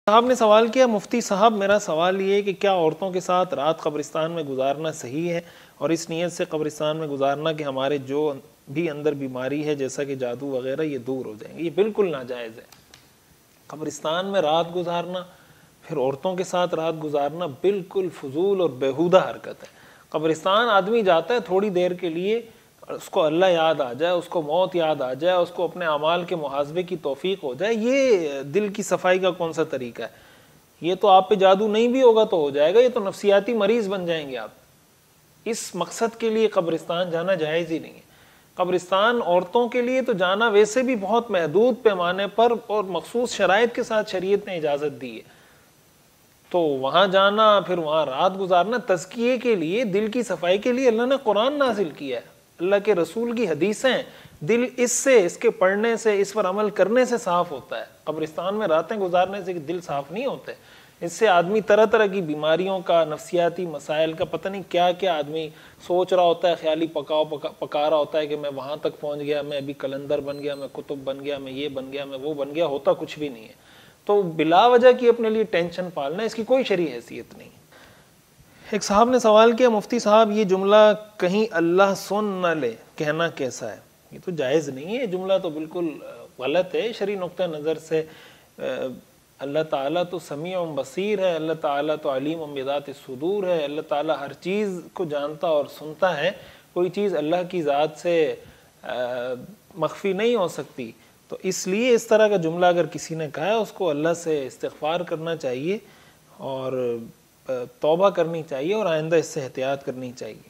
صاحب نے سوال کیا، مفتی صاحب میرا سوال یہ ہے کہ کیا عورتوں کے ساتھ رات قبرستان میں گزارنا صحیح ہے، اور اس نیت سے قبرستان میں گزارنا کہ ہمارے جو بھی اندر بیماری ہے جیسا کہ جادو وغیرہ یہ دور ہو جائیں گے؟ یہ بالکل ناجائز ہے۔ قبرستان میں رات گزارنا، پھر عورتوں کے ساتھ رات گزارنا بالکل فضول اور بیہودہ حرکت ہے۔ قبرستان آدمی جاتا ہے تھوڑی دیر کے لیے، اس کو اللہ یاد آ جائے، اس کو موت یاد آ جائے، اس کو اپنے اعمال کے محاسبے کی توفیق ہو جائے، یہ دل کی صفائی کا کون سا طریقہ ہے؟ یہ تو آپ پہ جادو نہیں بھی ہوگا تو ہو جائے گا، یہ تو نفسیاتی مریض بن جائیں گے آپ۔ اس مقصد کے لیے قبرستان جانا جائز ہی نہیں ہے۔ قبرستان عورتوں کے لیے تو جانا ویسے بھی بہت محدود پیمانے پر اور مخصوص شرائط کے ساتھ شریعت نے اجازت دی ہے، تو وہاں جانا پھر وہاں رات گزارنا تزکیے کے لیے، دل کی صفائی کے لیے اللہ نے قرآن نازل کیا ہے، اللہ کے رسول کی حدیثیں، دل اس سے، اس کے پڑھنے سے، اس پر عمل کرنے سے صاف ہوتا ہے۔ قبرستان میں راتیں گزارنے سے دل صاف نہیں ہوتے، اس سے آدمی طرح طرح کی بیماریوں کا، نفسیاتی مسائل کا، پتہ نہیں کیا کیا آدمی سوچ رہا ہوتا ہے، خیالی پکا رہا ہوتا ہے کہ میں وہاں تک پہنچ گیا، میں ابھی کلندر بن گیا، میں کتب بن گیا، میں یہ بن گیا، میں وہ بن گیا، ہوتا کچھ بھی نہیں ہے۔ تو بلا وجہ کی اپنے لیے ٹینشن پالنا، اس کی کوئی شرعی حیثیت نہیں۔ ایک صاحب نے سوال کیا، مفتی صاحب یہ جملہ کہیں اللہ سن نہ لے کہنا کیسا ہے؟ یہ تو جائز نہیں ہے، یہ جملہ تو بالکل غلط ہے شرعی نقطہ نظر سے۔ اللہ تعالیٰ تو سمیع و بصیر ہے، اللہ تعالیٰ تو علیم بذات الصدور ہے، اللہ تعالیٰ ہر چیز کو جانتا اور سنتا ہے، کوئی چیز اللہ کی ذات سے مخفی نہیں ہو سکتی۔ تو اس لیے اس طرح کا جملہ اگر کسی نے کہا ہے، اس کو اللہ سے استغفار کرنا چاہیے اور توبہ کرنی چاہیے اور آئندہ اس سے احتیاط کرنی چاہیے۔